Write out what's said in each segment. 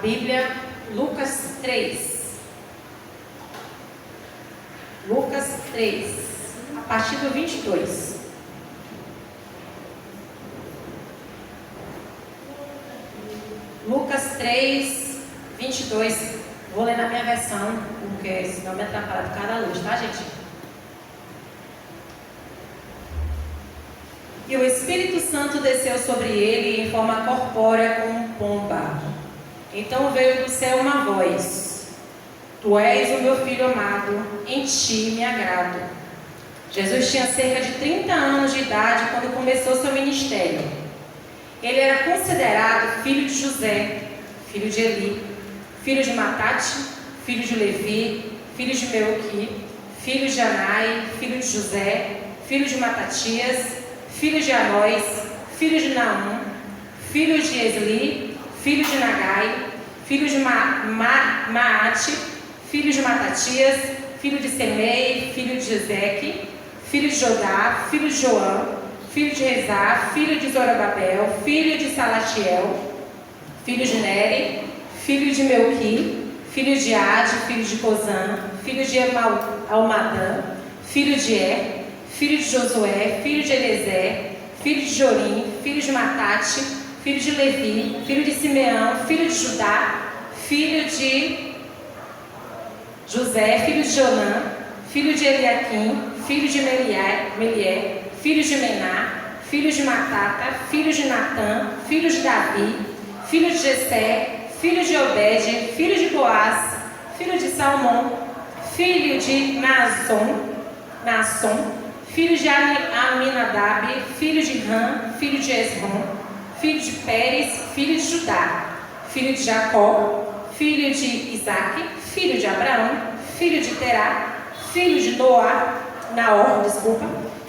Bíblia, Lucas 3. Lucas 3, a partir do 22. Lucas 3, 22. Vou ler na minha versão, porque senão me atrapalha por causa da luz, tá, gente? E o Espírito Santo desceu sobre ele em forma corpórea como pomba. Então veio do céu uma voz: Tu és o meu filho amado, em ti me agrado. Jesus tinha cerca de 30 anos de idade quando começou seu ministério. Ele era considerado filho de José, filho de Eli, filho de Matate, filho de Levi, filho de Melqui, filho de Anai, filho de José, filho de Matatias, filho de Anós, filho de Naum, filho de Esli, filho de Nagai, filho de Maate, filho de Matatias, filho de Semei, filho de Ezeque, filho de Jodá, filho de Joã, filho de Rezá, filho de Zorobabel, filho de Salatiel, filho de Neri, filho de Melqui, filho de Ade, filho de Cozã, filho de Almadã, filho de Er, filho de Josué, filho de Elezer, filho de Jorim, filho de Matate, filho de Levi, filho de Simeão, filho de Judá, filho de José, filho de Jonã, filho de Eliaquim, filho de Melié, filho de Mená, filho de Matata, filho de Natã, filho de Davi, filho de Jessé, filho de Obed, filho de Boaz, filho de Salmão, filho de Naasson, filho de Aminadab, filho de Ram, filho de Esrom, filho de Pérez, filho de Judá, filho de Jacó, filho de Isaque, filho de Abraão, filho de Terá, filho de Naor,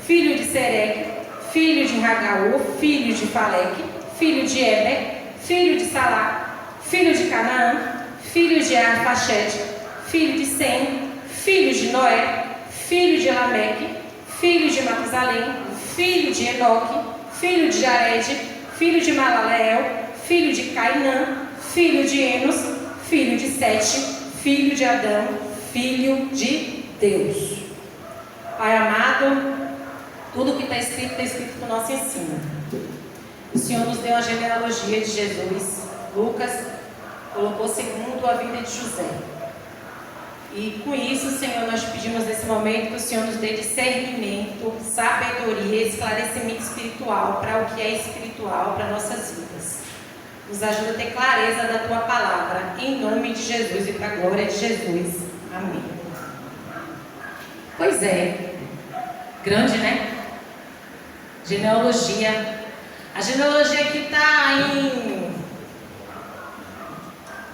filho de Sereque, filho de Ragaú, filho de Faleque, filho de Eber, filho de Salá, filho de Canaã, filho de Arfaxede, filho de Sem, filho de Noé, filho de Lameque, filho de Matusalém, filho de Enoque, filho de Jared, filho de Malaleel, filho de Cainã, filho de Enos, filho de Sete, filho de Adão, filho de Deus. Pai amado, tudo que está escrito no nosso ensino. O Senhor nos deu a genealogia de Jesus. Lucas colocou segundo a vida de José. E com isso, Senhor, nós pedimos nesse momento que o Senhor nos dê discernimento, sabedoria, esclarecimento espiritual para o que é espiritual para nossas vidas. Nos ajuda a ter clareza da Tua palavra, em nome de Jesus e para a glória de Jesus. Amém. Pois é, grande, né? Genealogia. A genealogia aqui está em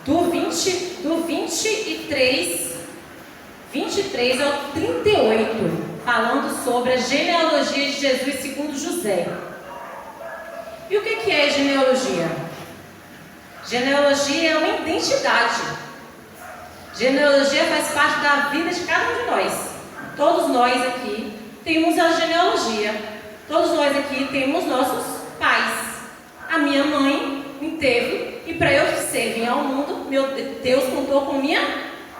do 23 ao 38, falando sobre a genealogia de Jesus segundo José. E o que é genealogia? Genealogia é uma identidade. Genealogia faz parte da vida de cada um de nós. Todos nós aqui temos a genealogia. Todos nós aqui temos nossos pais. A minha mãe me teve, e para eu vir ao mundo, meu Deus contou com minha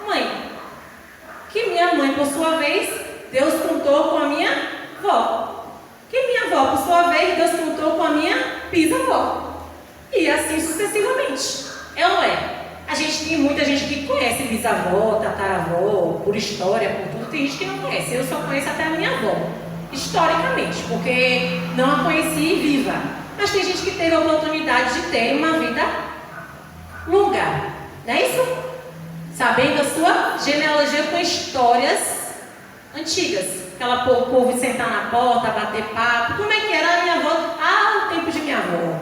mãe. Que minha mãe, por sua vez, Deus contou com a minha avó. Que minha avó, por sua vez, Deus contou com a minha bisavó. E assim sucessivamente. É ou não é? A gente tem muita gente que conhece bisavó, tataravó, por história, por tudo. Tem gente que não conhece. Eu só conheço até a minha avó, historicamente, porque não a conheci viva. Mas tem gente que teve a oportunidade de ter uma vida longa. Não é isso? Sabendo a sua genealogia com histórias antigas. Aquela povo sentar na porta, bater papo. Como é que era a minha avó? Ah, o tempo de minha avó.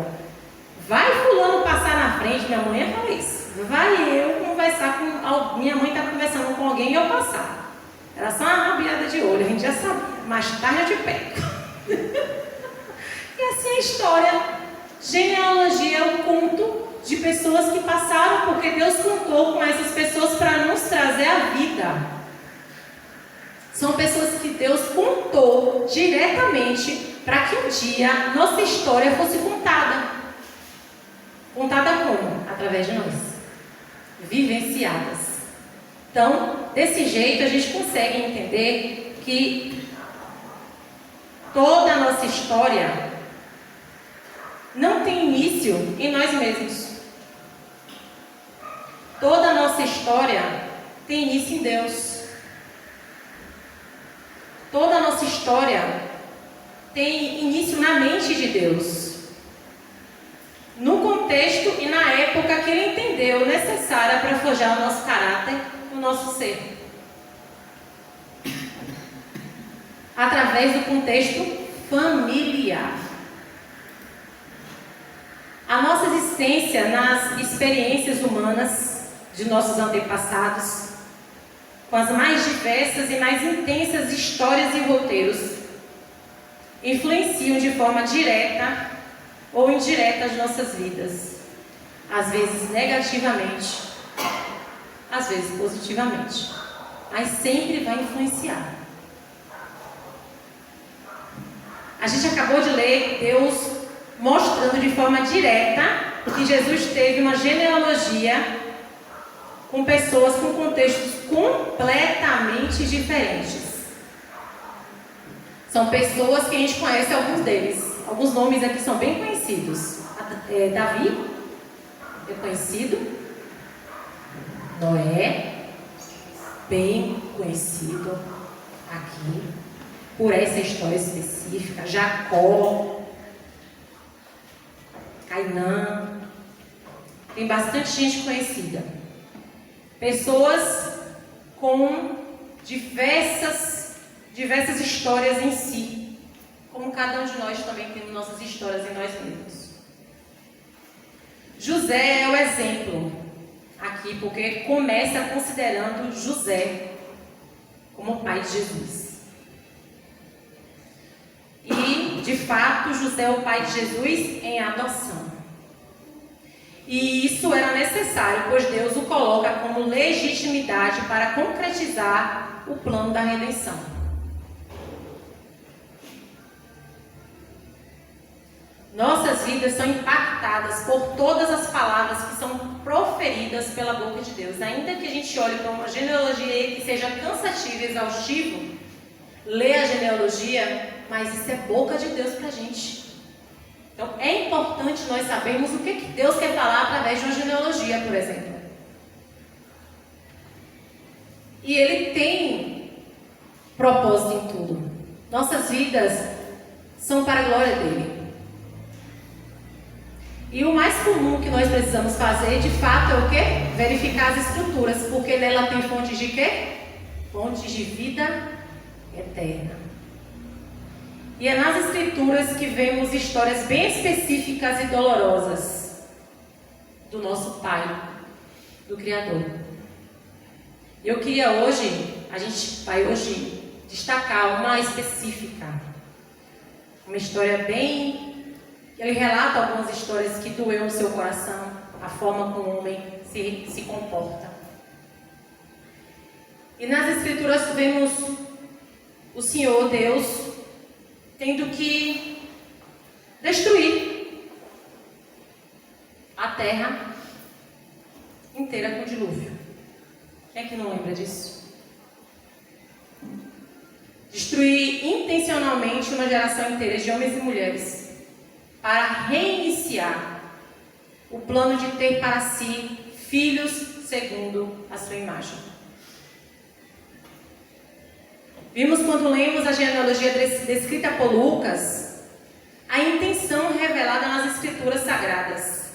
Vai fulano passar na frente, minha mãe fala isso. Vai eu conversar com... Minha mãe está conversando com alguém e eu passar. Era só uma rabiada de olho, a gente já sabia. Mais tarde eu te pego. E assim a história. Genealogia é um conto de pessoas que passaram, porque Deus contou com essas pessoas para nos trazer a vida. São pessoas que Deus contou diretamente para que um dia nossa história fosse contada. Contada como? Através de nós. vivenciadas. Então, desse jeito, a gente consegue entender que toda a nossa história não tem início em nós mesmos. Toda a nossa história tem início em Deus. Toda a nossa história tem início na mente de Deus. No contexto e na época que Ele entendeu necessária para forjar o nosso caráter, o nosso ser. Através do contexto familiar. A nossa existência nas experiências humanas de nossos antepassados, com as mais diversas e mais intensas histórias e roteiros, influenciam de forma direta ou indireta as nossas vidas, às vezes negativamente, às vezes positivamente, mas sempre vai influenciar. A gente acabou de ler Deus mostrando de forma direta que Jesus teve uma genealogia com pessoas com contextos completamente diferentes. São pessoas que a gente conhece alguns deles. Alguns nomes aqui são bem conhecidos. Davi é conhecido. Noé, bem conhecido aqui, por essa história específica. Jacó, Cainã, tem bastante gente conhecida. Pessoas com diversas histórias em si, como cada um de nós também temos nossas histórias em nós mesmos. José é o exemplo aqui, porque começa considerando José como pai de Jesus. E, de fato, José é o pai de Jesus em adoção. E isso era necessário, pois Deus o coloca como legitimidade para concretizar o plano da redenção. Nossas vidas são impactadas por todas as palavras que são proferidas pela boca de Deus. Ainda que a gente olhe para uma genealogia que seja cansativa e exaustiva, lê a genealogia, mas isso é boca de Deus para a gente. Então, é importante nós sabermos o que Deus quer falar através de uma genealogia, por exemplo. E Ele tem propósito em tudo. Nossas vidas são para a glória dEle. E o mais comum que nós precisamos fazer, de fato, é o quê? Verificar as escrituras, porque nela tem fontes de quê? Fontes de vida eterna. E é nas escrituras que vemos histórias bem específicas e dolorosas do nosso Pai, do Criador. Eu queria hoje, a gente vai hoje destacar uma específica, uma história bem... Ele relata algumas histórias que doeu no seu coração, a forma como o homem se comporta. E nas escrituras vemos o Senhor, Deus, tendo que destruir a terra inteira com o dilúvio. Quem é que não lembra disso? Destruir intencionalmente uma geração inteira de homens e mulheres para reiniciar o plano de ter para si filhos segundo a sua imagem. Vimos quando lemos a genealogia descrita por Lucas, a intenção revelada nas escrituras sagradas.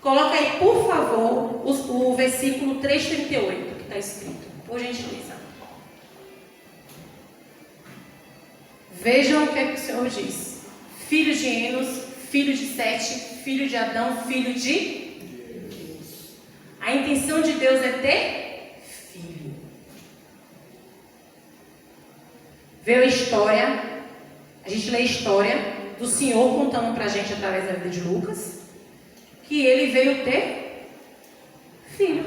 Coloca aí, por favor, o versículo 3:38 que está escrito, por gentileza. Vejam o que é que o Senhor diz. Filho de Enos, filho de Sete, filho de Adão, filho de Deus. A intenção de Deus é ter filho. Veio a história, a gente lê a história do Senhor contando pra gente através da vida de Lucas, que ele veio ter filho.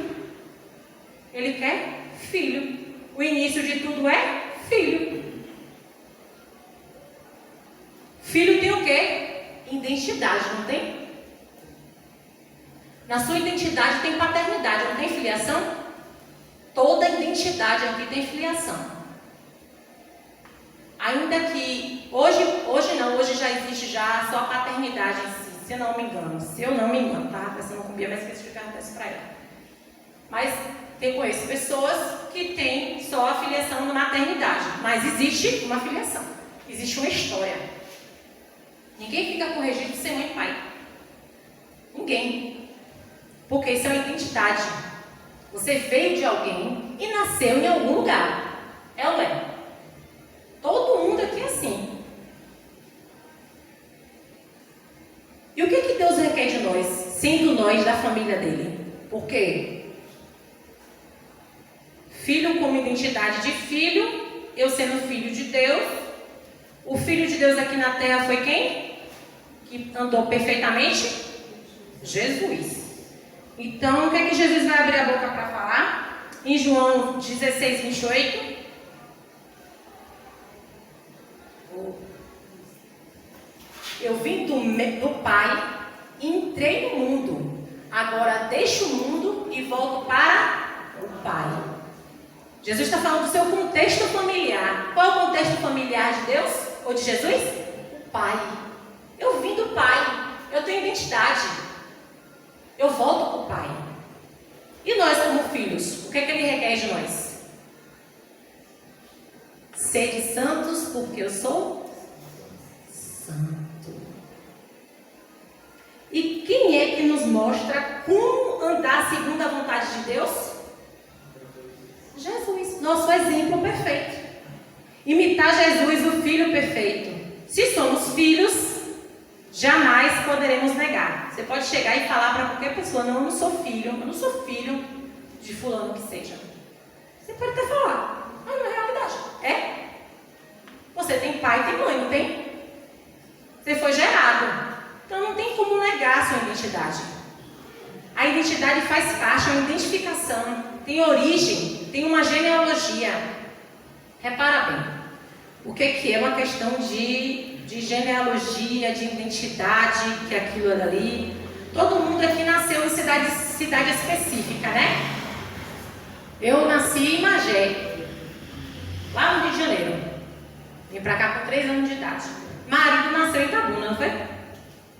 Ele quer filho. O início de tudo é filho. Filho tem o quê? Identidade, não tem? Na sua identidade tem paternidade, não tem filiação? Toda identidade aqui tem filiação. Ainda que hoje já existe já só a paternidade em si, se eu não me engano, tá? Pensando com Bia, mas esqueci de perguntar isso para ela. Mas conheço pessoas que têm só a filiação na maternidade, mas existe uma filiação, existe uma história. Ninguém fica com registro de ser mãe e pai. Ninguém. Porque isso é uma identidade. Você veio de alguém e nasceu em algum lugar. É ou é? Todo mundo aqui é assim. E o que Deus requer de nós, sendo nós da família dele? Por quê? Filho como identidade de filho, eu sendo filho de Deus. O filho de Deus aqui na terra foi quem? Que andou perfeitamente? Jesus. Então, o que Jesus vai abrir a boca para falar? Em João 16, 28. Eu vim do Pai, entrei no mundo. Agora deixo o mundo e volto para o Pai. Jesus está falando do seu contexto familiar. Qual é o contexto familiar de Deus? Ou de Jesus? O Pai. Eu vim do Pai. Eu tenho identidade. Eu volto para o Pai. E nós, como filhos, o que Ele requer de nós? Sede santos, porque eu sou santo. E quem é que nos mostra como andar segundo a vontade de Deus? Jesus, nosso exemplo perfeito. Imitar Jesus, o Filho perfeito. Se somos filhos, jamais poderemos negar. Você pode chegar e falar para qualquer pessoa: não, eu não sou filho de fulano que seja. Você pode até falar, mas não é realidade. É? Você tem pai e tem mãe, não tem? Você foi gerado. Então não tem como negar a sua identidade. A identidade faz parte, é uma identificação, tem origem, tem uma genealogia. Repara bem, o que é uma questão de genealogia, de identidade, que aquilo era ali. Todo mundo aqui nasceu em cidade específica, né? Eu nasci em Magé, lá no Rio de Janeiro. Vim pra cá com 3 anos de idade. Marido nasceu em Itabuna, não foi?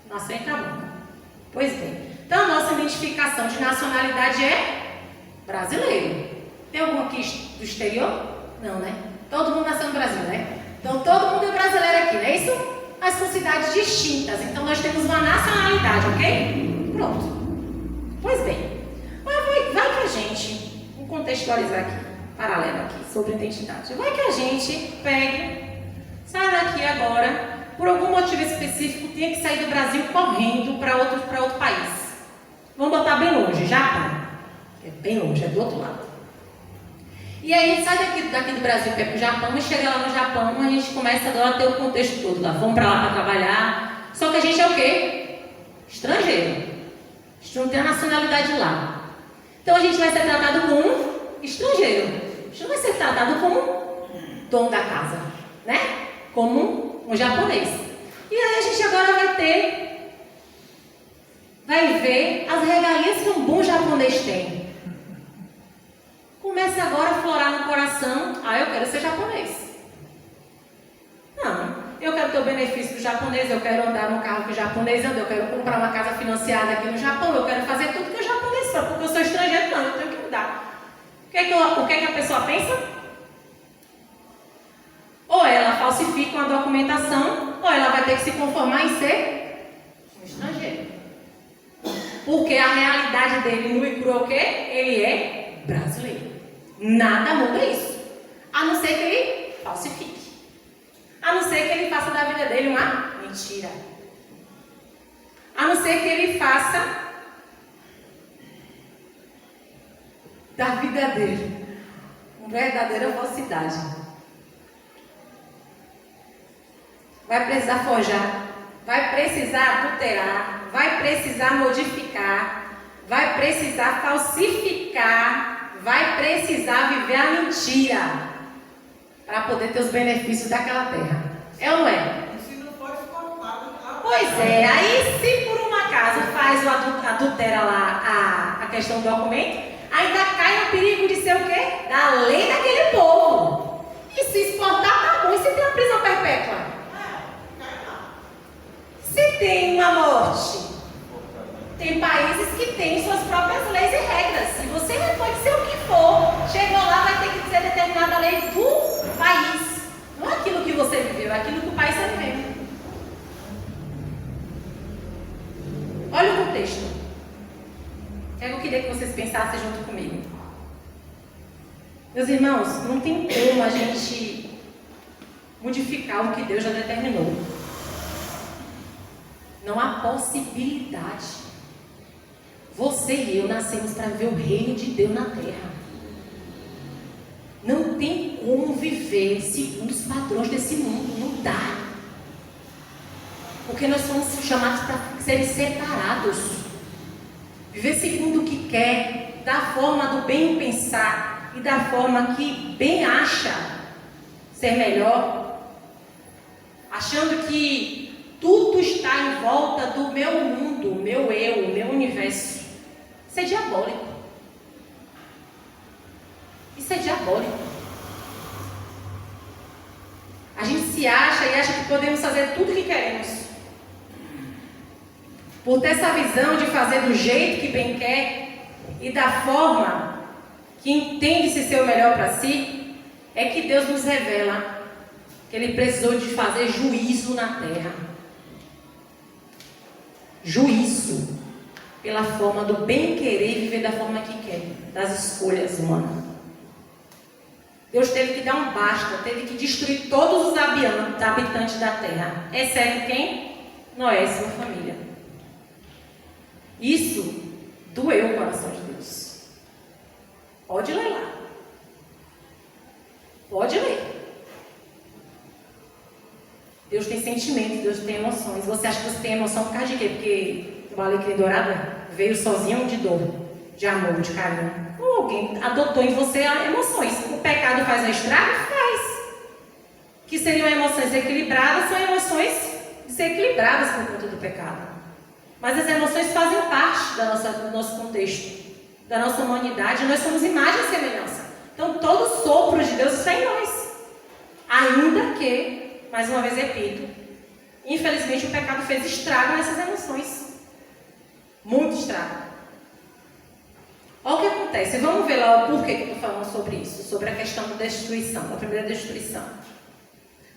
Nasceu em Itabuna. Pois bem. Então a nossa identificação de nacionalidade é brasileiro. Tem algum aqui do exterior? Não, né? Todo mundo nasceu no Brasil, né? Então todo mundo é brasileiro aqui, não é isso? Mas são cidades distintas. Então nós temos uma nacionalidade, ok? Pronto. Pois bem. Mas vai que a gente, vou contextualizar aqui, paralelo aqui, sobre identidade. Vai que a gente pegue, sai daqui agora, por algum motivo específico, tinha que sair do Brasil correndo para outro país. Vamos botar bem longe, Japão. É bem longe, é do outro lado. E aí a gente sai daqui do Brasil para ir para o Japão e chega lá no Japão, a gente começa a ter o contexto todo lá. Vamos para lá para trabalhar. Só que a gente é o quê? Estrangeiro. A gente não tem a nacionalidade lá. Então a gente vai ser tratado como estrangeiro. A gente não vai ser tratado como dono da casa, né? Como um japonês. E aí a gente agora vai ver as regalias que um bom japonês tem. Começa agora a florar no coração: eu quero ser japonês. Não, eu quero ter o benefício do japonês, eu quero andar no carro que o japonês anda, eu quero comprar uma casa financiada aqui no Japão, eu quero fazer tudo que o japonês faz, porque eu sou estrangeiro, não, eu tenho que mudar. O que é que a pessoa pensa? Ou ela falsifica uma documentação, ou ela vai ter que se conformar em ser um estrangeiro. Porque a realidade dele no e cru é o quê? Ele é brasileiro. Nada muda isso. A não ser que ele falsifique. A não ser que ele faça da vida dele uma mentira. A não ser que ele faça da vida dele uma verdadeira falsidade. Vai precisar forjar, vai precisar adulterar, vai precisar modificar, vai precisar falsificar, vai precisar viver a mentira para poder ter os benefícios daquela terra. É ou não é? E se não pode faltar, Pois é, aí se por um acaso casa, faz o adultera lá a questão do documento, ainda cai no perigo de ser o quê? Da lei daquele povo. E se exportar, tá bom. E se tem uma prisão perpétua? Se tem uma morte? Tem países que têm suas próprias leis e regras. E você pode ser o que for. Chegou lá, vai ter que dizer determinada lei do país. Não é aquilo que você viveu, é aquilo que o país está vivendo. Olha o contexto. Eu queria que vocês pensassem junto comigo. Meus irmãos, não tem como a gente modificar o que Deus já determinou. Não há possibilidade. Você e eu nascemos para ver o reino de Deus na terra. Não tem como viver segundo os padrões desse mundo. Não dá. Porque nós somos chamados para serem separados. Viver segundo o que quer, da forma do bem pensar e da forma que bem acha ser melhor. Achando que tudo está em volta do meu mundo, meu eu, meu universo. Isso é diabólico. Isso é diabólico. A gente se acha e acha que podemos fazer tudo o que queremos. Por ter essa visão de fazer do jeito que bem quer e da forma que entende-se ser o melhor para si, é que Deus nos revela que Ele precisou de fazer juízo na terra. Juízo pela forma do bem querer e viver da forma que quer, das escolhas humanas. Deus teve que dar um basta, teve que destruir todos os habitantes da terra, exceto quem? Noé e sua família. Isso doeu o coração de Deus. Pode ler lá. Pode ler. Deus tem sentimentos, Deus tem emoções. Você acha que você tem emoção por causa de quê? Porque o alecrim dourado veio sozinho de dor, de amor, de carinho. Ou alguém adotou em você emoções. O pecado faz um estrago? Faz. Que seriam emoções equilibradas, são emoções desequilibradas por conta do pecado. Mas as emoções fazem parte do nosso contexto, da nossa humanidade. Nós somos imagem e semelhança. Então todo sopro de Deus está em nós. Ainda que, mais uma vez repito, infelizmente o pecado fez estrago nessas emoções. Muito estrago. Olha o que acontece. Vamos ver lá o porquê que eu estou falando sobre isso. Sobre a questão da destruição, da primeira destruição.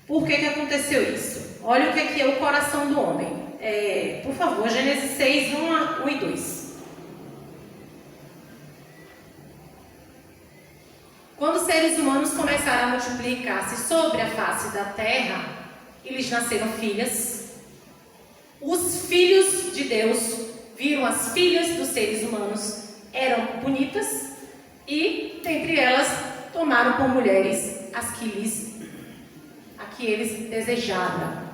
Por que aconteceu isso? Olha o que é o coração do homem. Por favor, Gênesis 6, 1 e 2. Quando os seres humanos começaram a multiplicar-se sobre a face da terra, e lhes nasceram filhas, os filhos de Deus viram as filhas dos seres humanos, eram bonitas, e dentre elas tomaram por mulheres a que eles desejavam.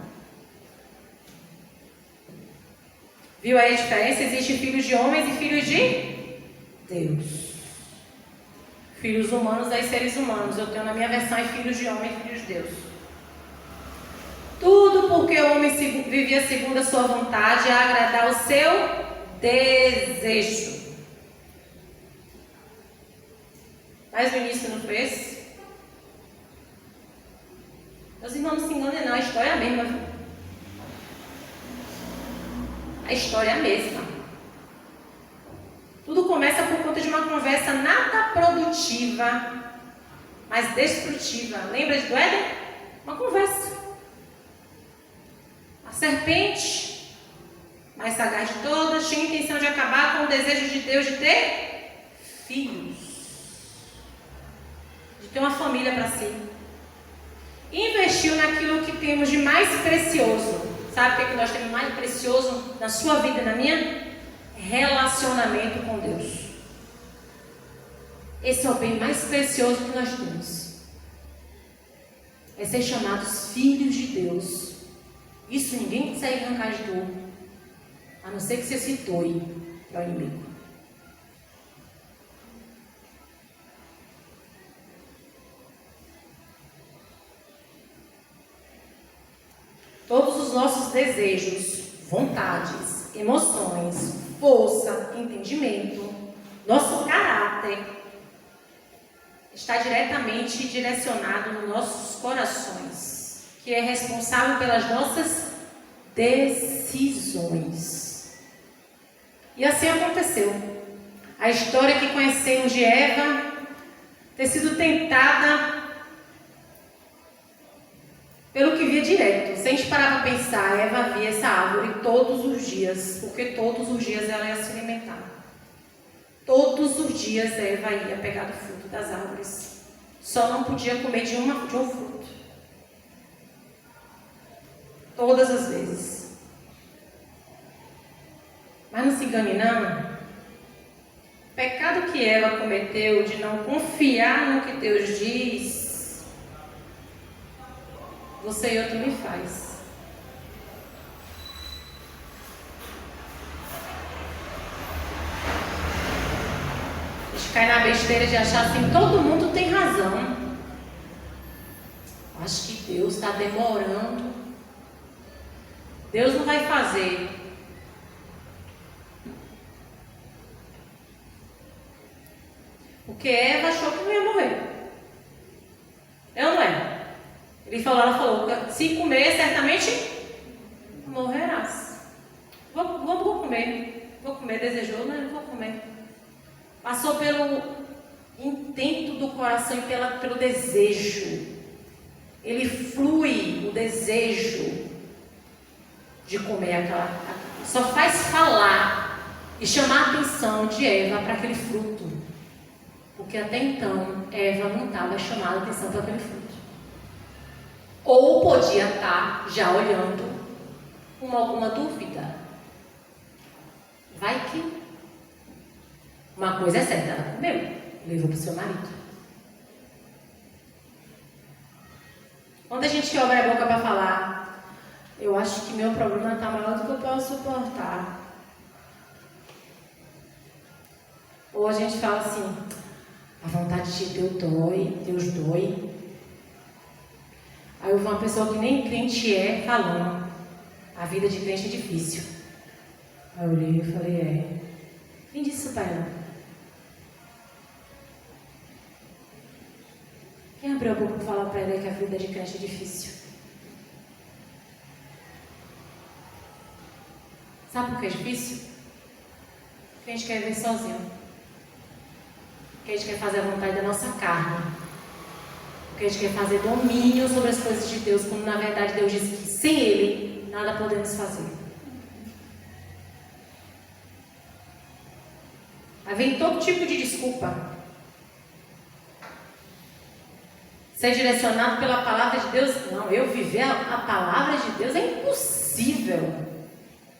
Viu aí a diferença? Existem filhos de homens e filhos de Deus. Filhos humanos e seres humanos. Eu tenho na minha versão filhos de homem e filhos de Deus. Tudo porque o homem vivia segundo a sua vontade, a agradar o seu desejo. Mas o início não foi esse? Meus irmãos, não se enganem não, a história é a mesma, viu? A história é a mesma. Tudo começa por conta de uma conversa nada produtiva, mas destrutiva. Lembra do Éden? Uma conversa. A serpente, mais sagaz de todas, tinha a intenção de acabar com o desejo de Deus de ter filhos. De ter uma família para si. E investiu naquilo que temos de mais precioso. Sabe o que nós temos mais precioso na sua vida e na minha? Relacionamento com Deus. Esse é o bem mais precioso que nós temos. É ser chamados filhos de Deus. Isso ninguém consegue arrancar de tu, a não ser que você se doe para o inimigo. Todos os nossos desejos, vontades, emoções, força, entendimento, nosso caráter está diretamente direcionado nos nossos corações, que é responsável pelas nossas decisões. E assim aconteceu. A história que conhecemos de Eva ter sido tentada pelo que via direto. Se a gente parar para pensar, Eva via essa árvore todos os dias, porque todos os dias ela ia se alimentar. Todos os dias Eva ia pegar do fruto das árvores. Só não podia comer de um fruto. Todas as vezes. Mas não se engane não. O pecado que Eva cometeu de não confiar no que Deus diz, você e eu também faz. A gente cai na besteira de achar assim, todo mundo tem razão. Acho que Deus está demorando. Deus não vai fazer. Porque Eva achou que não ia morrer. Eu não é. Ela falou, se comer, certamente morrerás. Vou comer. Vou comer, desejou, né? Vou comer. Passou pelo intento do coração e pelo desejo. Ele flui o desejo de comer aquela. Só faz falar e chamar a atenção de Eva para aquele fruto. Porque até então, Eva não estava chamando a atenção para aquele fruto. Ou podia estar já olhando com alguma dúvida. Vai que uma coisa é certa, ela comeu, levou para o seu marido. Quando a gente abre a boca para falar, eu acho que meu problema está maior do que eu posso suportar. Ou a gente fala assim, a vontade de Deus dói. Aí eu vi uma pessoa que nem crente é falando, a vida de crente é difícil. Aí eu olhei e falei, quem disse isso para ela? Quem abriu a boca para falar para ela que a vida de crente é difícil? Sabe por que é difícil? Porque a gente quer viver sozinho. Porque a gente quer fazer a vontade da nossa carne. Porque a gente quer fazer domínio sobre as coisas de Deus, quando na verdade Deus diz que sem Ele, nada podemos fazer. Aí vem todo tipo de desculpa. Ser direcionado pela palavra de Deus. Não, eu viver a palavra de Deus é impossível.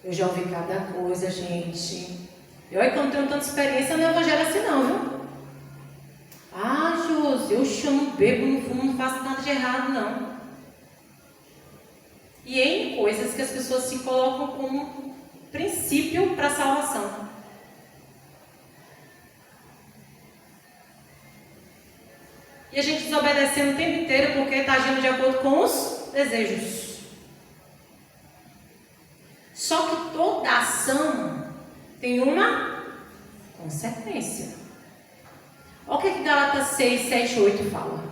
Eu já ouvi cada coisa, gente. Eu aí quando tenho tanta experiência no evangelho assim não, viu? José, eu não bebo, não fumo, não faço nada de errado, não. E em coisas que as pessoas se colocam como princípio para a salvação. E a gente desobedecendo o tempo inteiro porque está agindo de acordo com os desejos. Só que toda ação tem uma consequência. Olha o que Gálatas 6, 7, 8 fala.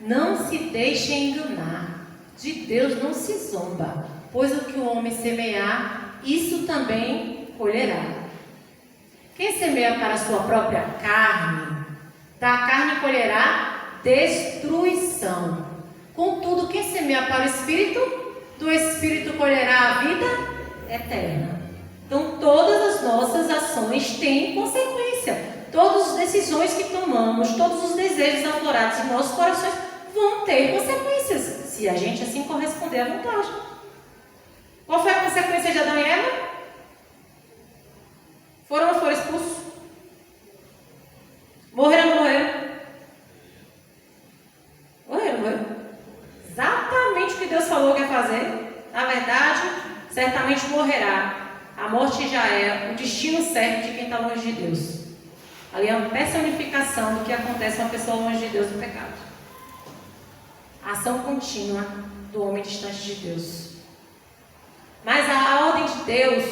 Não se deixem enganar. De Deus não se zomba. Pois o que o homem semear, isso também colherá. Quem semeia para a sua própria carne, da carne colherá destruição. Contudo, quem semeia para o Espírito, do Espírito colherá a vida eterna. Então, todas as nossas ações têm consequência. Todas as decisões que tomamos, todos os desejos aflorados em nossos corações vão ter consequências, se a gente assim corresponder à vontade. Qual foi a consequência de Adão e Eva? Foram ou foram expulsos? Morreram ou não morreram? Morreram. Exatamente o que Deus falou que ia fazer. Na verdade, certamente morrerá. A morte já é o destino certo de quem está longe de Deus. Ali é uma personificação do que acontece com uma pessoa longe de Deus no pecado. a ação contínua do homem distante de Deus. Mas a ordem de Deus,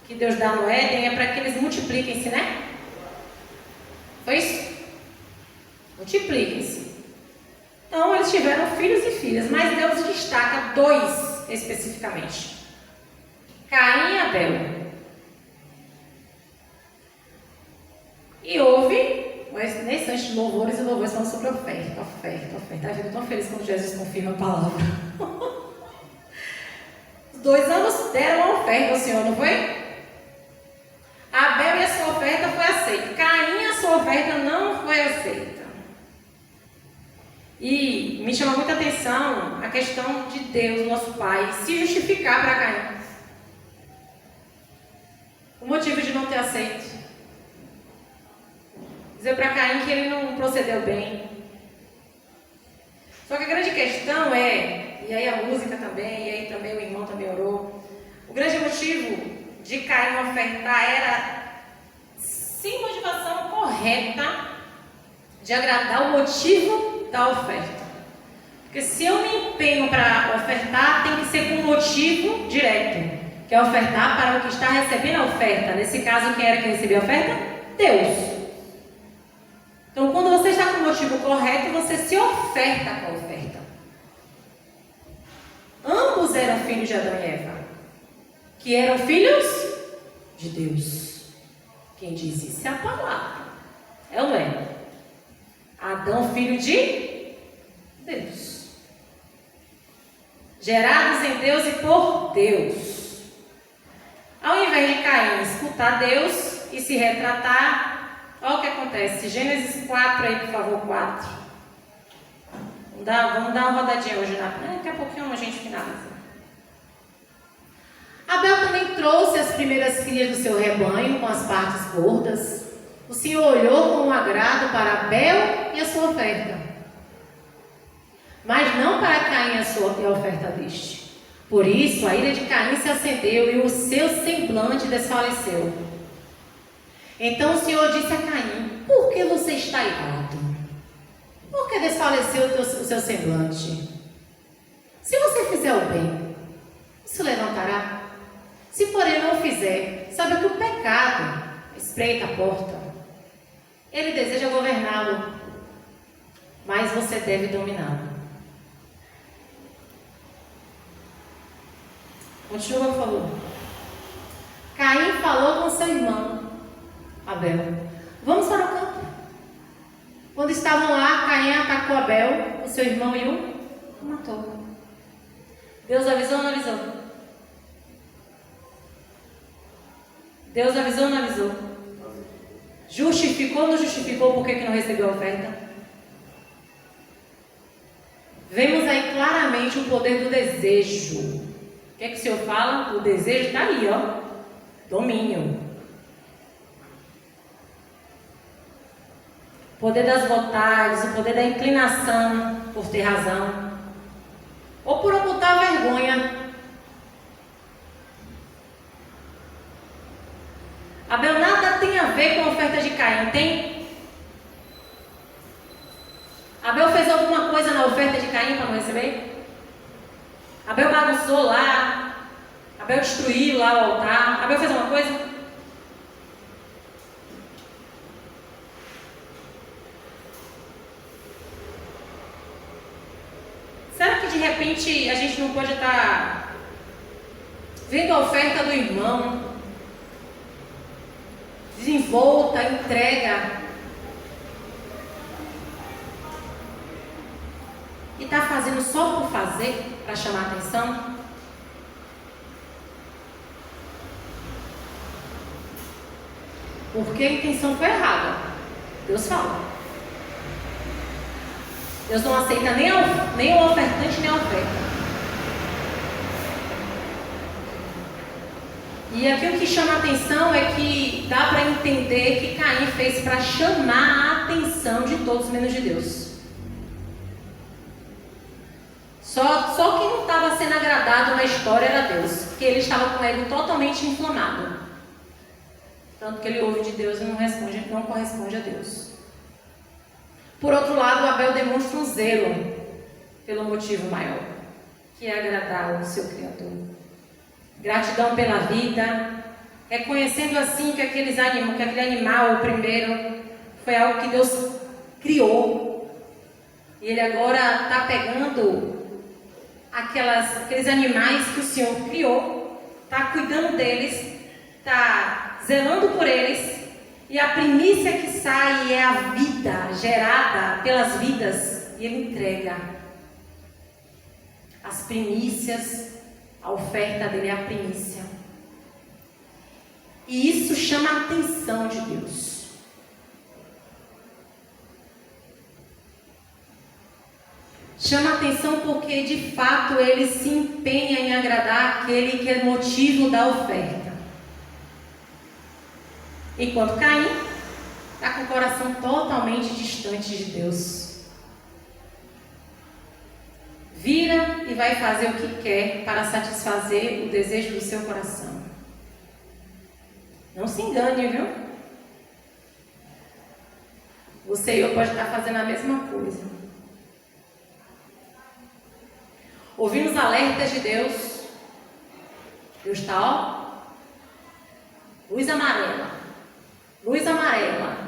que Deus dá no Éden, é para que eles multipliquem-se, né? Foi isso? Multipliquem-se. Então, eles tiveram filhos e filhas, mas Deus destaca 2 especificamente: Caim e Abel. E houve, mas nesse antes de louvores e louvores falando sobre oferta. Tá vendo? Tão feliz quando Jesus confirma a palavra. Os 2 anos deram a oferta ao Senhor, não foi? Abel e a sua oferta foi aceita. Caim, a sua oferta não foi aceita. E me chama muita atenção a questão de Deus, nosso Pai, se justificar para Caim. O motivo de não ter aceito. Dizer para Caim que ele não procedeu bem. Só que a grande questão é, e aí a música também, e aí também o irmão também orou, o grande motivo de Caim ofertar era sem motivação correta de agradar o motivo da oferta. Porque se eu me empenho para ofertar, tem que ser com um motivo direto, que é ofertar para o que está recebendo a oferta. Nesse caso, quem era que recebia a oferta? Deus. Então, quando você está com o motivo correto, você se oferta com a oferta. Ambos eram filhos de Adão e Eva, que eram filhos de Deus. Quem diz isso é a palavra. É ou não é? Adão, filho de Deus. Gerados em Deus e por Deus. Ao invés de Caim escutar Deus e se retratar, olha o que acontece. Gênesis 4 aí, por favor, 4. Vamos dar uma rodadinha hoje. Daqui a pouquinho a gente finaliza. Abel também trouxe as primeiras filhas do seu rebanho com as partes gordas. O Senhor olhou com agrado para Abel e a sua oferta, mas não para Caim e a oferta deste. Por isso a ira de Caim se acendeu e o seu semblante desfaleceu. Então o Senhor disse a Caim: por que você está irado? Por que desfaleceu o seu semblante? Se você fizer o bem, se levantará. Se porém não fizer, saiba que o pecado espreita a porta. Ele deseja governá-lo, mas você deve dominá-lo. Continua, por favor. Caim falou com seu irmão Abel: vamos para o campo. Quando estavam lá, Caim atacou Abel, o seu irmão, e o matou. Deus avisou ou não avisou? Deus avisou ou não avisou? Justificou ou não justificou por que não recebeu a oferta? Vemos aí claramente o poder do desejo. O que é que o Senhor fala? O desejo está aí, ó. Domínio. O poder das vontades, o poder da inclinação por ter razão. Ou por ocultar a vergonha. Abel nada tem a ver com a oferta de Caim, tem? Abel fez alguma coisa na oferta de Caim para não receber? Abel bagunçou lá? Abel destruiu lá o altar? Abel fez alguma coisa? Será que de repente a gente não pode estar vendo a oferta do irmão desenvolta, entrega, e está fazendo só por fazer, para chamar a atenção? Porque a intenção foi errada. Deus fala. Deus não aceita nem o ofertante, nem a oferta. E aqui o que chama a atenção é que dá para entender que Caim fez para chamar a atenção de todos menos de Deus. Só quem não estava sendo agradado na história era Deus, porque ele estava com o ego totalmente inflamado. Tanto que ele ouve de Deus e não corresponde a Deus. Por outro lado, Abel demonstra um zelo pelo motivo maior, que é agradar o seu Criador. Gratidão pela vida, reconhecendo assim que aquele animal, o primeiro, foi algo que Deus criou. E Ele agora está pegando aqueles animais que o Senhor criou, está cuidando deles, está zelando por eles. E a primícia que sai é a vida gerada pelas vidas, e Ele entrega as primícias, a oferta dele é a primícia. E isso chama a atenção de Deus. Chama a atenção porque de fato Ele se empenha em agradar aquele que é motivo da oferta. Enquanto Caim está com o coração totalmente distante de Deus. Vira e vai fazer o que quer para satisfazer o desejo do seu coração. Não se engane, viu? Você e eu pode estar fazendo a mesma coisa. Ouvimos alertas de Deus. Deus está, ó, luz amarela. Luz amarela.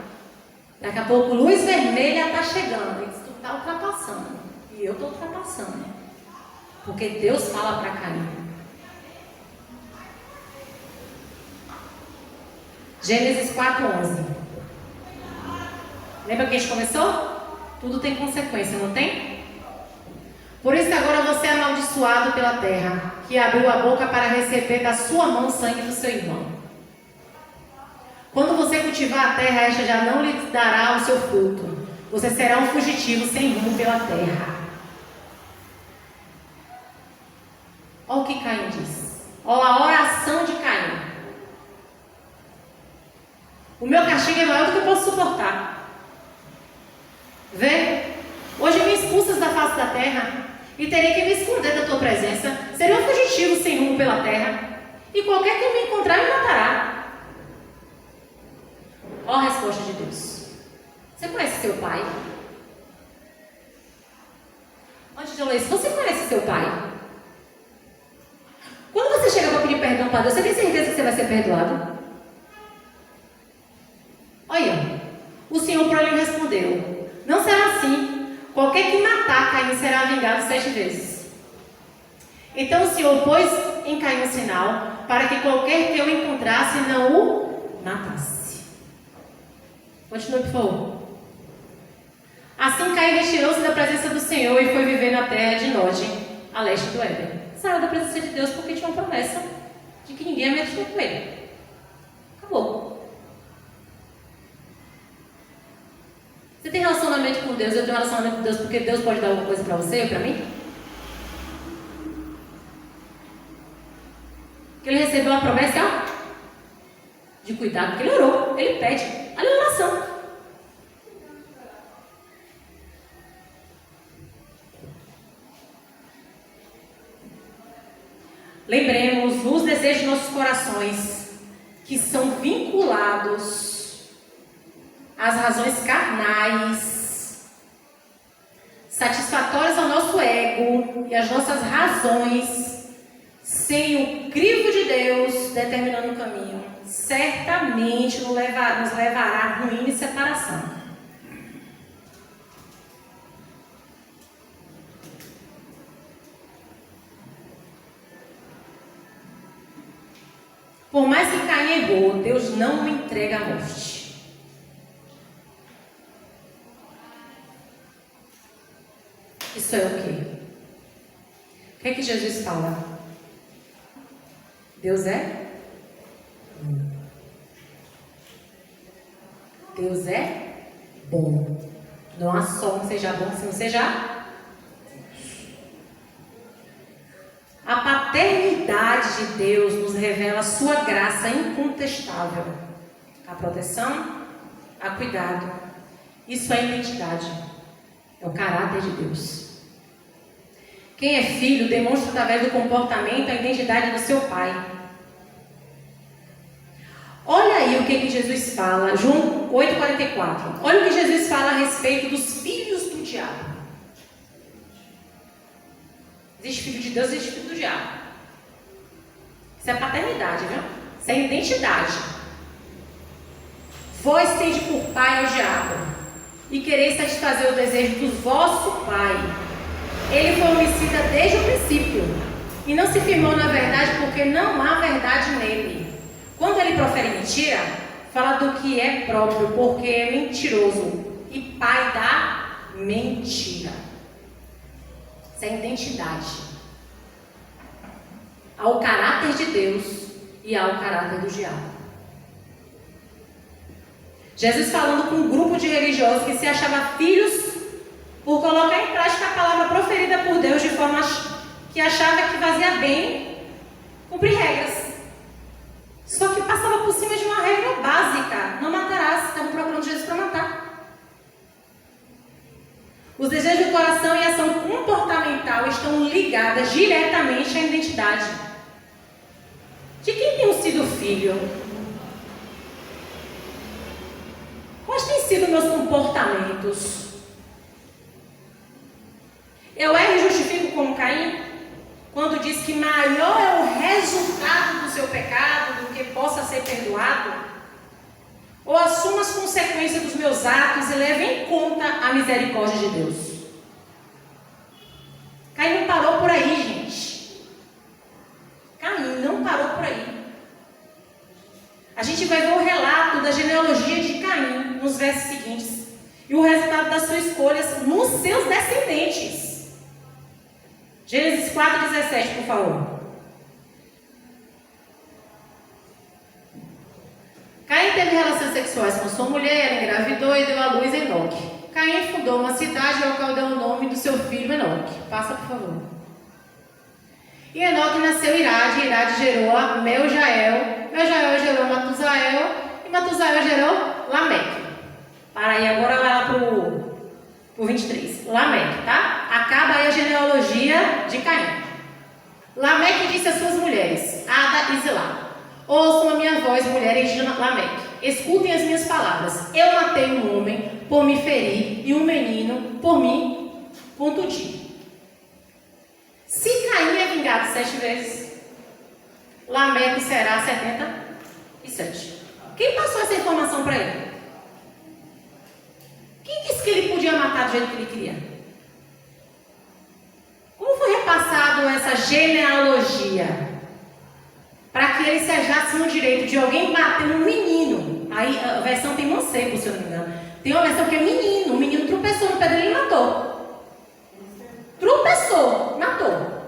Daqui a pouco, luz vermelha está chegando. Ele diz, tu está ultrapassando. E eu estou ultrapassando. Porque Deus fala para Caim. Gênesis 4:11. Lembra que a gente começou? Tudo tem consequência, não tem? Por isso agora você é amaldiçoado pela terra, que abriu a boca para receber da sua mão o sangue do seu irmão. Quando você cultivar a terra, esta já não lhe dará o seu fruto. Você será um fugitivo sem rumo pela terra. Olha o que Caim diz. Olha a oração de Caim. O meu castigo é maior do que eu posso suportar. Vê? Hoje me expulsas da face da terra e terei que me esconder da tua presença. Serei um fugitivo sem rumo pela terra. E qualquer que me encontrar me matará. Olha a resposta de Deus. Você conhece seu pai? Antes de eu ler isso, você conhece seu pai? Quando você chega para pedir perdão para Deus, você tem certeza que você vai ser perdoado? Olha, o Senhor para ele respondeu: não será assim. Qualquer que matar Caim será vingado 7 vezes. Então o Senhor pôs em Caim um sinal, para que qualquer que o encontrasse não o matasse. Continua, por favor. Assim Caim retirou-se da presença do Senhor e foi viver na terra de Nod, a leste do Éden. Saiu da presença de Deus porque tinha uma promessa de que ninguém ia mexer com ele. Acabou. Você tem relacionamento com Deus, eu tenho relacionamento com Deus porque Deus pode dar alguma coisa para você ou para mim? Porque ele recebeu uma promessa, ó, de cuidado, porque ele orou, ele pede. Olha a oração. Lembremos os desejos de nossos corações, que são vinculados às razões carnais, satisfatórias ao nosso ego e às nossas razões, sem o crivo de Deus determinando o caminho, certamente nos levará a ruína e separação. Por mais que Caim errou, Deus não o entrega à morte. Isso é o quê? O que é que Jesus fala? Deus é? Deus é bom. Não há som que seja bom se não seja. A paternidade de Deus nos revela a sua graça incontestável. A proteção, a cuidado. Isso é identidade. É o caráter de Deus. Quem é filho demonstra através do comportamento a identidade do seu pai. Olha aí o que Jesus fala, João 8,44. Olha o que Jesus fala a respeito dos filhos do diabo. Existe filho de Deus e existe filho do diabo. Isso é paternidade, viu? Isso é identidade. Vós tende por pai ao diabo, e quereis satisfazer o desejo do vosso pai. Ele foi homicida desde o princípio, e não se firmou na verdade, porque não há verdade nele. Quando ele profere mentira, fala do que é próprio, porque é mentiroso e pai da mentira. Isso é identidade. Há o caráter de Deus e há o caráter do diabo. Jesus falando com um grupo de religiosos que se achava filhos por colocar em prática a palavra proferida por Deus de forma que achava que fazia bem cumprir regras. Só que passava por cima de uma regra básica: não matarás. Estavam procurando Jesus para matar. Os desejos do coração e a ação comportamental estão ligadas diretamente à identidade. De quem tenho sido filho? Quais têm sido meus comportamentos? Eu erro e justifico como Caim, quando diz que maior é o resultado do seu pecado do que possa ser perdoado? Ou assumo as consequências dos meus atos e levo em conta a misericórdia de Deus? Caim não parou por aí, gente. Caim não parou por aí. A gente vai ver o relato da genealogia de Caim nos versos seguintes e o resultado das suas escolhas nos seus descendentes. Gênesis 4:17, por favor. Caim teve relações sexuais com sua mulher, engravidou e deu à luz Enoque. Caim fundou uma cidade ao qual deu o nome do seu filho Enoque. Passa, por favor. E Enoque nasceu Irade, Irade gerou a Meujael, Meujael gerou Matusael, e Matusael gerou Lameque. Para aí, agora vai lá pro 23. Lameque, tá? Acaba aí a genealogia de Caim. Lameque disse às suas mulheres, Ada e Zilá: ouçam a minha voz, mulheres de Lameque. Escutem as minhas palavras. Eu matei um homem por me ferir e um menino por me contundir. Se Caim é vingado 7 vezes, Lameque será 77. Quem passou essa informação para ele? Quem disse que ele podia matar do jeito que ele queria? Como foi repassado essa genealogia? Para que ele se achasse no direito de alguém bater um menino. Aí a versão tem Monseco, se eu não me engano. Tem uma versão que é menino. O menino tropeçou no pé dele e matou. Tropeçou, matou.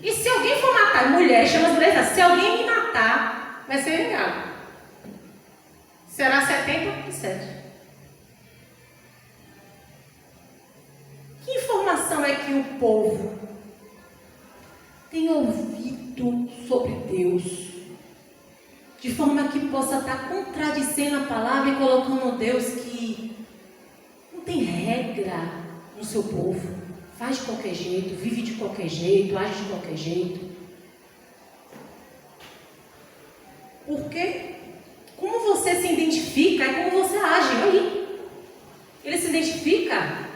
E se alguém for matar, mulher, chama as mulheres assim: se alguém me matar, vai ser vingado. Será 77. Que informação é que o povo tem ouvido sobre Deus, de forma que possa estar contradizendo a palavra e colocando Deus que não tem regra no seu povo, faz de qualquer jeito, vive de qualquer jeito, age de qualquer jeito? Porque como você se identifica é como você age. Aí ele se identifica.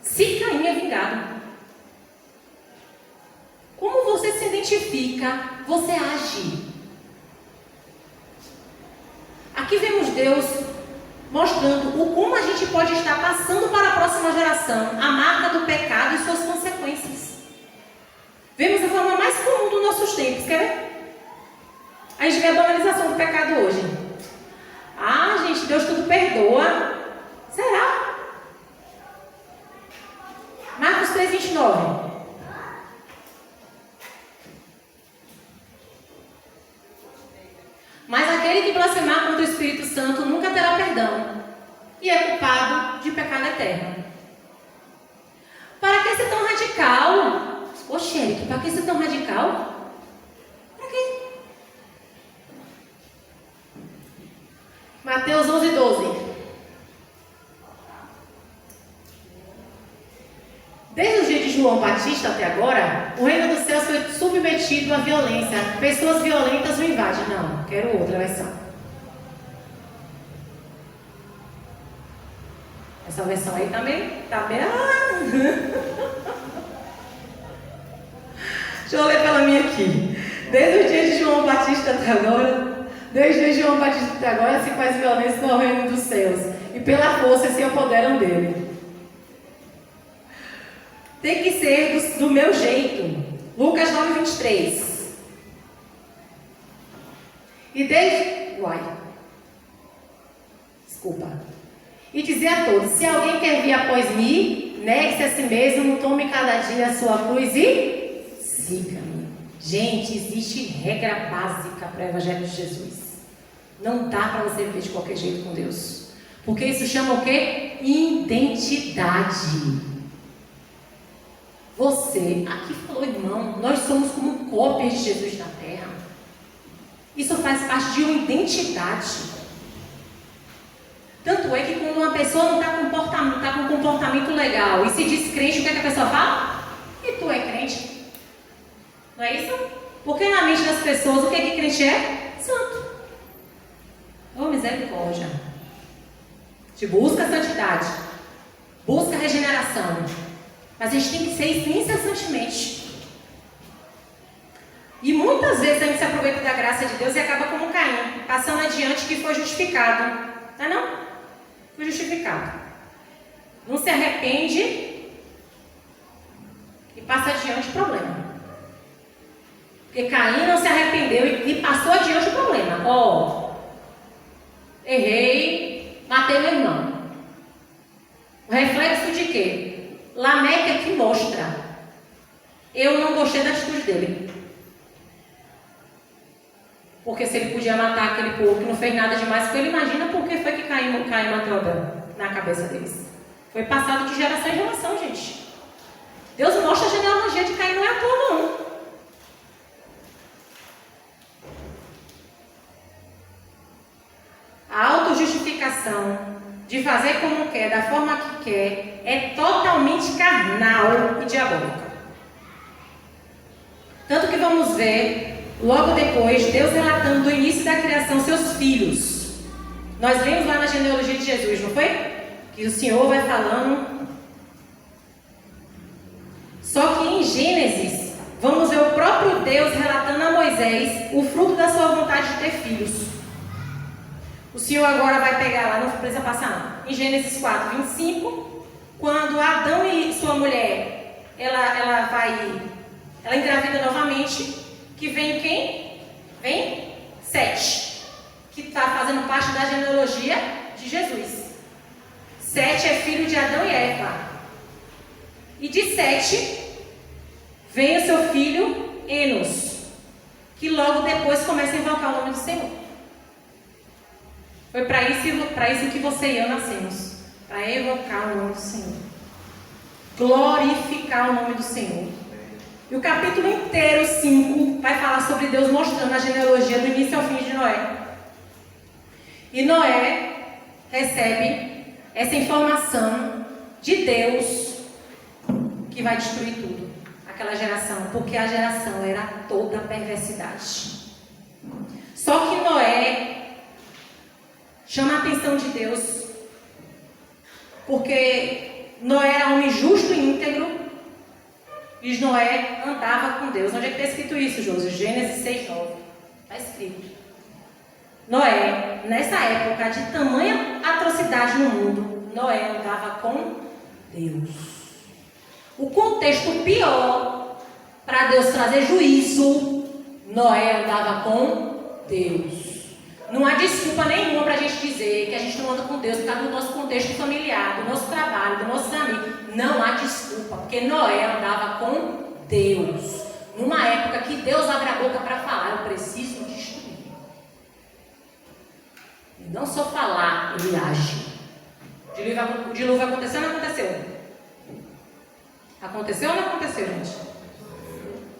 Se Caim é vingado, como você se identifica, você age. Aqui vemos Deus mostrando o como a gente pode estar passando para a próxima geração a marca do pecado e suas consequências. Vemos a forma mais comum dos nossos tempos, quer ver? A gente vê a banalização do pecado hoje. Ah, gente, Deus tudo perdoa. Será? Marcos 3:29. Mas aquele que blasfemar contra o Espírito Santo nunca terá perdão, e é culpado de pecado eterno. Para que ser tão radical? Oxe, Eric, para que ser tão radical? Para quê? Mateus 11:12. Desde o dia de João Batista até agora, o reino dos céus foi submetido à violência. Pessoas violentas o invadem. Não, quero outra versão. Essa versão aí também tá bem. Deixa eu ler pela minha aqui. Desde o dia de João Batista até agora, se faz violência no reino dos céus, e pela força se apoderam dele. Tem que ser do meu jeito. Lucas 9:23. E dizer a todos: se alguém quer vir após mim, negue-se a si mesmo, tome cada dia a sua cruz e siga-me. Gente, existe regra básica para o Evangelho de Jesus. Não dá para você viver de qualquer jeito com Deus. Porque isso chama o quê? Identidade. Você, aqui falou, irmão, nós somos como cópias de Jesus na terra. Isso faz parte de uma identidade. Tanto é que quando uma pessoa não está com um comportamento legal e se diz crente, o que é que a pessoa fala? E tu é crente? Não é isso? Porque na mente das pessoas, o que é que crente é? Santo. Oh, misericórdia. Te busca a santidade. Busca a regeneração. Mas a gente tem que ser isso incessantemente. E muitas vezes a gente se aproveita da graça de Deus e acaba como Caim, passando adiante que foi justificado. Não é não? Foi justificado. Não se arrepende e passa adiante o problema. Porque Caim não se arrependeu e passou adiante o problema. Errei, matei meu irmão. O reflexo de quê? Lameque aqui mostra. Eu não gostei da atitude dele. Porque se ele podia matar aquele povo que não fez nada demais com ele, imagina por que foi que Caim matou Abel na cabeça deles. Foi passado de geração em geração, gente. Deus mostra a genealogia de Caim, não é à toa, não. A autojustificação de fazer como quer, da forma que quer, é totalmente carnal e diabólica. Tanto que vamos ver logo depois, Deus relatando do início da criação seus filhos. Nós lemos lá na genealogia de Jesus, não foi? Que o Senhor vai falando. Só que em Gênesis, vamos ver o próprio Deus relatando a Moisés o fruto da sua vontade de ter filhos. O Senhor agora vai pegar lá, não precisa passar não. Em Gênesis 4:25, quando Adão e sua mulher, ela engravida novamente. Que vem quem? Vem Sete, que está fazendo parte da genealogia de Jesus. Sete é filho de Adão e Eva. E de Sete vem o seu filho Enos, que logo depois começa a invocar o nome do Senhor. Foi para isso que você e eu nascemos, para evocar o nome do Senhor, glorificar o nome do Senhor. E o capítulo inteiro, 5, vai falar sobre Deus mostrando a genealogia do início ao fim de Noé. E Noé recebe essa informação de Deus que vai destruir tudo, aquela geração, porque a geração era toda perversidade. Só que Noé chama a atenção de Deus, porque Noé era homem justo e íntegro. E Noé andava com Deus. Onde é que está escrito isso, Josi? Gênesis 6:9. Está escrito. Noé, nessa época de tamanha atrocidade no mundo, Noé andava com Deus. O contexto pior para Deus trazer juízo, Noé andava com Deus. Não há desculpa nenhuma para a gente dizer que a gente não anda com Deus por causa do nosso contexto familiar, do nosso trabalho, dos nossos amigos. Não há desculpa, porque Noé andava com Deus. Numa época que Deus abre a boca para falar, eu preciso destruir. E não só falar, ele age. O dilúvio aconteceu ou não aconteceu? Aconteceu ou não aconteceu, gente?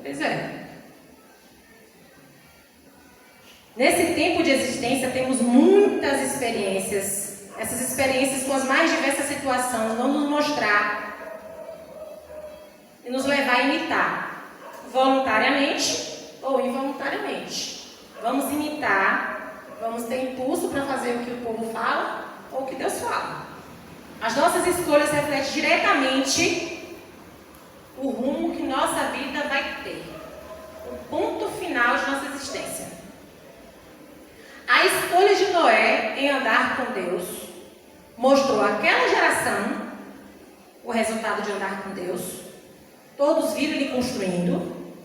Pois é. Nesse tempo de existência, temos muitas experiências. Essas experiências com as mais diversas situações vão nos mostrar e nos levar a imitar, voluntariamente ou involuntariamente. Vamos imitar, vamos ter impulso para fazer o que o povo fala ou o que Deus fala. As nossas escolhas refletem diretamente o rumo que nossa vida vai ter. ponto final de nossa existência. A escolha de Noé em andar com Deus mostrou àquela geração o resultado de andar com Deus. Todos viram ele construindo,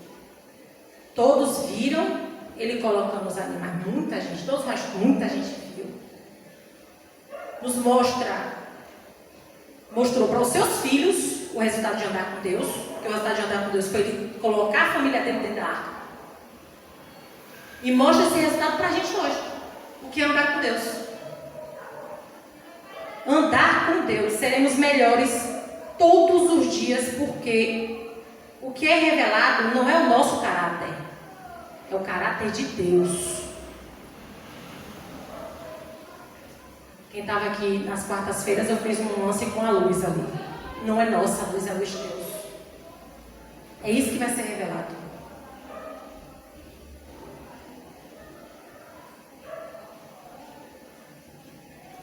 todos viram ele colocando os animais, muita gente, todos, mas muita gente viu. Nos mostrou para os seus filhos o resultado de andar com Deus, porque o resultado de andar com Deus foi ele colocar a família dele dentro da arca. E mostra esse resultado para a gente hoje, o que é andar com Deus. Andar com Deus, seremos melhores todos os dias, porque o que é revelado não é o nosso caráter, é o caráter de Deus. Quem estava aqui nas quartas-feiras, eu fiz um lance com a luz ali. Não é nossa, a luz é a luz de Deus. É isso que vai ser revelado.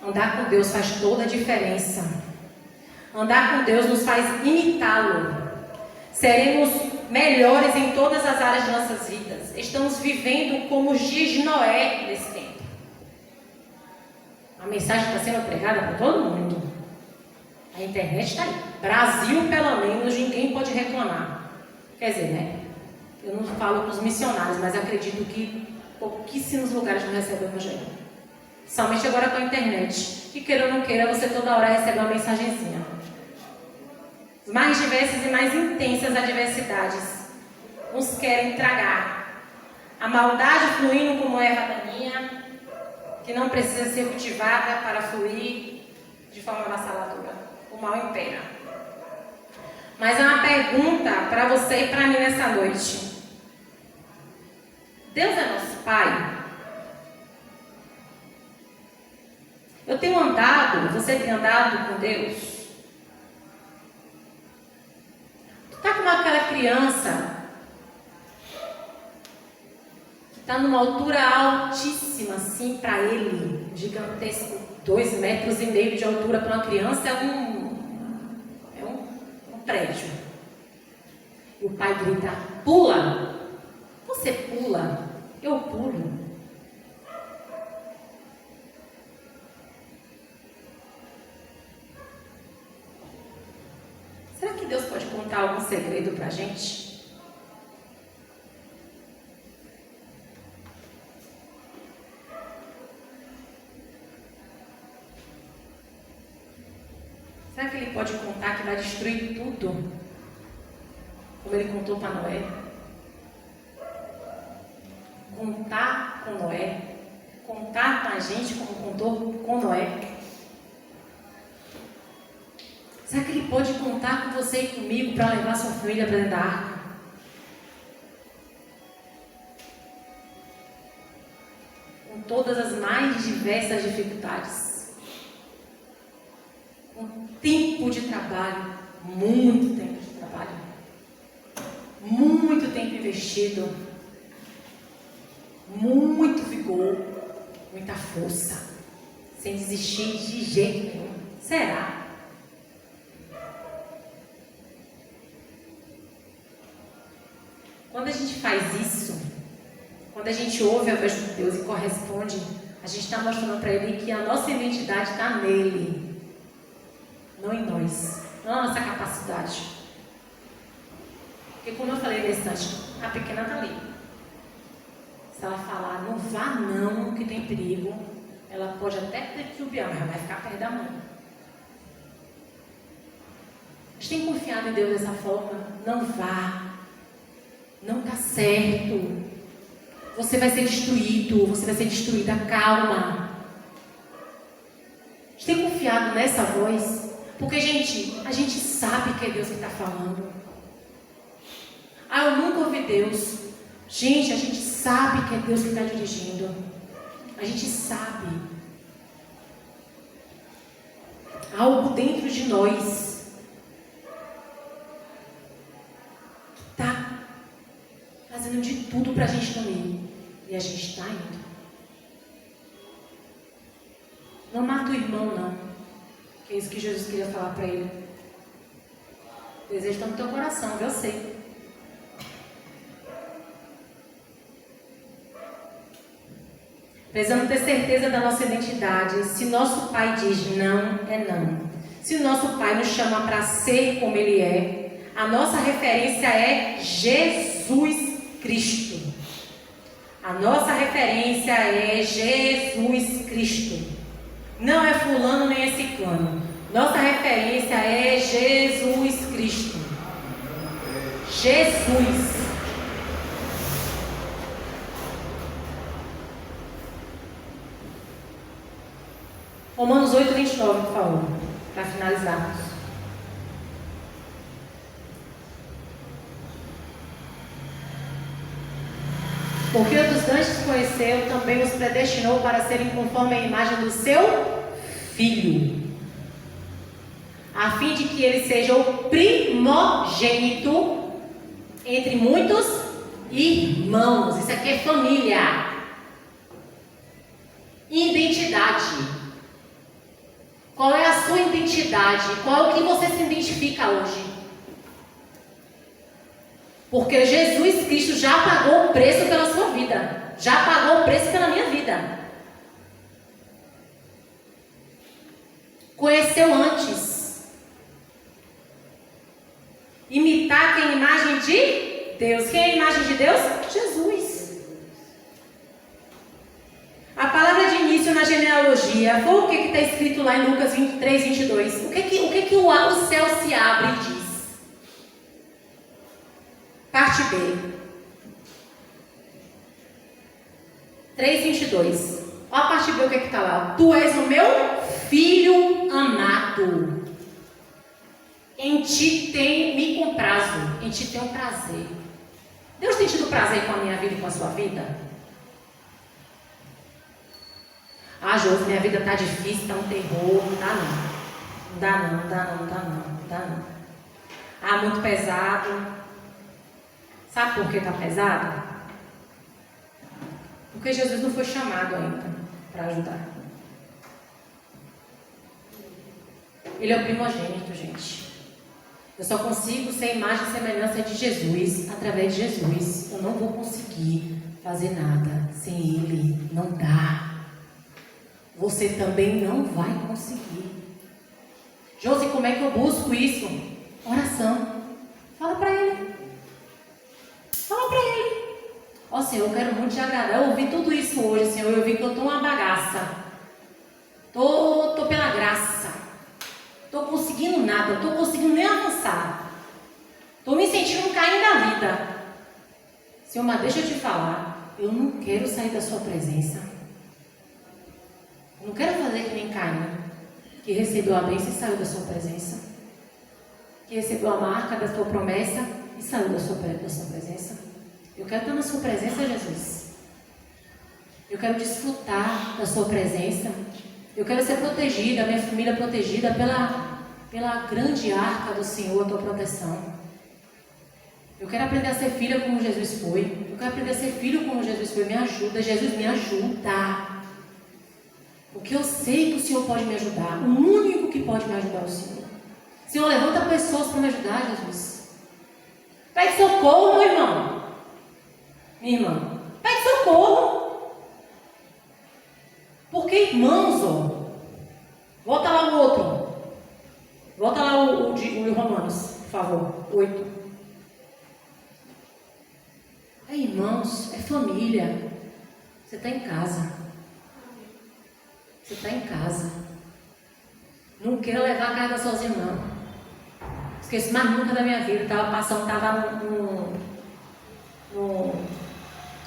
Andar com Deus faz toda a diferença. Andar com Deus nos faz imitá-lo. Seremos melhores em todas as áreas de nossas vidas. Estamos vivendo como os dias de Noé nesse tempo. A mensagem está sendo pregada para todo mundo. A internet está aí. Brasil, pelo menos, ninguém pode reclamar. Quer dizer, né? Eu não falo para os missionários, mas acredito que pouquíssimos lugares não recebem o evangelho. Somente agora com a internet. Que queira ou não queira, você toda hora recebe uma mensagenzinha. As mais diversas e mais intensas adversidades nos querem tragar. A maldade fluindo como erva daninha, que não precisa ser cultivada para fluir de forma avassaladora. O mal impera. Mas é uma pergunta para você e para mim nessa noite. Deus é nosso Pai? Eu tenho andado, você tem andado com Deus? Tu está como aquela criança que está numa altura altíssima, assim, para ele, gigantesco, 2,5 metros de altura para uma criança é um prédio. E o pai grita: pula! Você pula, eu pulo. Será que Deus pode contar algum segredo para a gente? Será que Ele pode contar que vai destruir tudo? Como Ele contou para Noé? Contar com Noé? Contar com a gente como contou com Noé? Será que Ele pode contar com você e comigo para levar sua família para dentro da arca? Com todas as mais diversas dificuldades. Com tempo de trabalho, muito tempo de trabalho. Muito tempo investido. Muito vigor. Muita força. Sem desistir de jeito nenhum. Será? Quando a gente faz isso, quando a gente ouve a voz de Deus e corresponde, a gente está mostrando para Ele que a nossa identidade está nele, não em nós, não na nossa capacidade. Porque como eu falei nesse instante, a pequena está ali. Se ela falar, não vá não, que tem perigo, ela pode até titubear, mas vai ficar perto da mãe. A gente tem confiado em Deus dessa forma? Não vá. Não está certo. Você vai ser destruído. Você vai ser destruída. Calma. A gente tem confiado nessa voz. Porque, gente, a gente sabe que é Deus que está falando. Ah, eu nunca ouvi Deus. Gente, a gente sabe que é Deus que está dirigindo. A gente sabe. Algo dentro de nós está fazendo de tudo para a gente não ir. E a gente está indo. Não mata o irmão, não. Que é isso que Jesus queria falar para ele. O desejo está no teu coração, eu sei. Precisamos ter certeza da nossa identidade. Se nosso pai diz não, é não. Se o nosso pai nos chama para ser como ele é, a nossa referência é Jesus Cristo. A nossa referência é Jesus Cristo. Não é fulano nem é ciclano. Nossa referência é Jesus Cristo. Jesus. Romanos 8, 29, por favor, para finalizarmos. Porque o dos antes conheceu, também os predestinou para serem conforme a imagem do seu Filho, a fim de que ele seja o primogênito entre muitos irmãos. Isso aqui é família. Identidade. Qual é a sua identidade? Qual é o que você se identifica hoje? Porque Jesus Cristo já pagou o preço pela sua vida. Já pagou o preço pela minha vida. Conheceu antes. Imitar quem é a imagem de Deus. Quem é a imagem de Deus? Jesus. A palavra de início na genealogia foi o que está escrito lá em Lucas 23, 22. O que o céu se abre e diz? Parte B. 3, 22. Olha a parte B, o que está lá? Tu és o meu filho amado. Em ti me comprazo. Em ti tenho prazer. Deus tem tido prazer com a minha vida e com a sua vida? Ah, Josi, minha vida está difícil, está um terror. Não dá não. Não dá não, não dá não, não dá não, não dá não. Ah, muito pesado. Sabe por que está pesado? Porque Jesus não foi chamado ainda para ajudar. Ele é o primogênito, gente. Eu só consigo ser imagem e semelhança de Jesus através de Jesus. Eu não vou conseguir fazer nada sem Ele. Não dá. Você também não vai conseguir. Josi, como é que eu busco isso? Oração. Fala para Ele. Fala para Ele. Ó Senhor, eu quero muito te agradar. Eu ouvi tudo isso hoje, Senhor. Eu vi que eu estou uma bagaça. Estou pela graça. Estou conseguindo nada. Estou conseguindo nem avançar. Estou me sentindo caindo da vida. Senhor, mas deixa eu te falar. Eu não quero sair da sua presença. Eu não quero fazer que nem Caim, que recebeu a bênção e saiu da sua presença. Que recebeu a marca da sua promessa e saiu da sua presença. Eu quero estar na sua presença, Jesus. Eu quero desfrutar da sua presença. Eu quero ser protegida, minha família protegida pela grande arca do Senhor, a tua proteção. Eu quero aprender a ser filha como Jesus foi. Eu quero aprender a ser filho como Jesus foi. Me ajuda, Jesus, me ajuda. Porque eu sei que o Senhor pode me ajudar. O único que pode me ajudar é o Senhor. Senhor, levanta pessoas para me ajudar, Jesus. Pede socorro, meu irmão. Minha irmã. Pede socorro. Porque, irmãos, ó. Volta lá o outro. Volta lá o Romanos, por favor. 8. É irmãos, é família. Você está em casa. Você está em casa. Não queira levar a carga sozinho, não. Esqueci mais nunca da minha vida. Estava no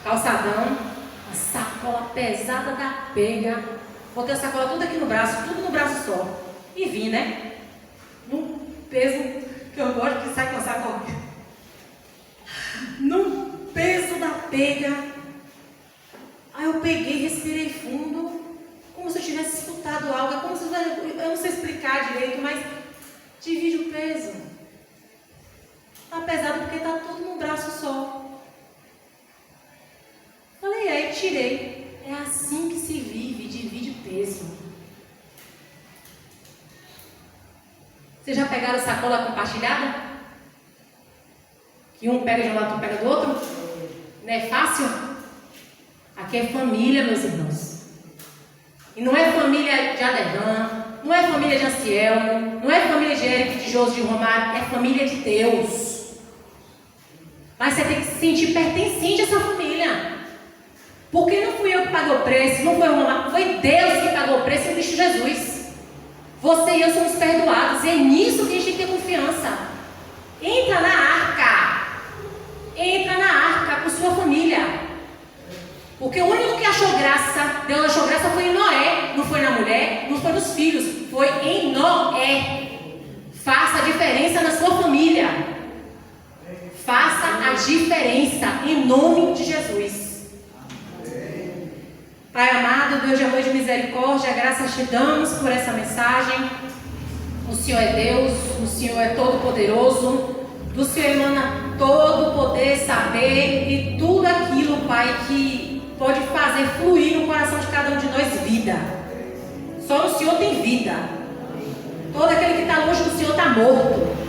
calçadão, uma sacola pesada da pega. Botei a sacola tudo aqui no braço, tudo no braço só. E vim, né? Num peso que eu gosto que sai com a sacola. Num peso da pega. Aí eu peguei, respirei fundo. Como se eu tivesse escutado algo, é como se eu não sei explicar direito, mas divide o peso. Está pesado porque está tudo num braço só. Falei, aí tirei. É assim que se vive, divide o peso. Vocês já pegaram sacola compartilhada? Que um pega de um lado, outro pega do outro? Não é fácil? Aqui é família, meus irmãos. E não é família de Aderlan, não é família de Ancielmo, não é família de Eric, de Josi, de Romário, é família de Deus. Mas você tem que se sentir pertencente a essa família. Porque não fui eu que paguei o preço, não foi o Romário, foi Deus que pagou o preço em Cristo Jesus. Você e eu somos perdoados, e é nisso que a gente tem que ter confiança. Entra na arca. Entra na arca com sua família. Porque o único que achou graça, Deus achou graça foi em Noé, não foi na mulher, não foi nos filhos, foi em Noé. Faça a diferença na sua família. Faça a diferença em nome de Jesus. Pai amado, Deus de amor e de misericórdia, graças te damos por essa mensagem. O Senhor é Deus, o Senhor é todo-poderoso, do Senhor emana todo o poder, saber e tudo aquilo, Pai, que pode fazer fluir no coração de cada um de nós vida. Só o Senhor tem vida. Todo aquele que está longe do Senhor está morto.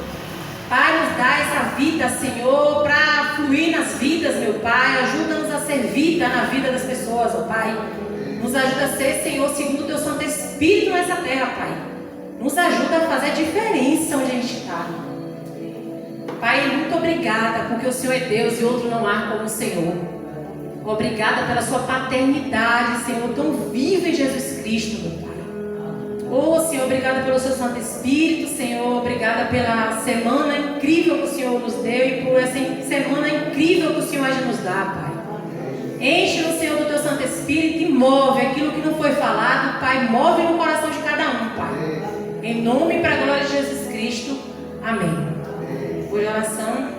Pai, nos dá essa vida, Senhor, para fluir nas vidas, meu Pai. Ajuda-nos a ser vida na vida das pessoas, ó Pai. Nos ajuda a ser, Senhor, segundo o Teu Santo Espírito nessa terra, Pai. Nos ajuda a fazer a diferença onde a gente está. Pai, muito obrigada, porque o Senhor é Deus e outro não há como o Senhor. Obrigada pela sua paternidade, Senhor, tão viva em Jesus Cristo, meu Pai. Oh, Senhor, obrigada pelo seu Santo Espírito, Senhor. Obrigada pela semana incrível que o Senhor nos deu e por essa semana incrível que o Senhor ainda nos dá, Pai. Enche-nos, Senhor, do teu Santo Espírito e move aquilo que não foi falado, Pai. Move no coração de cada um, Pai. Em nome e para a glória de Jesus Cristo. Amém. Por oração,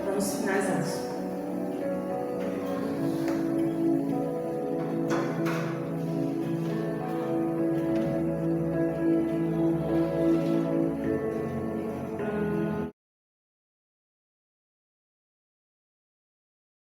vamos finalizar.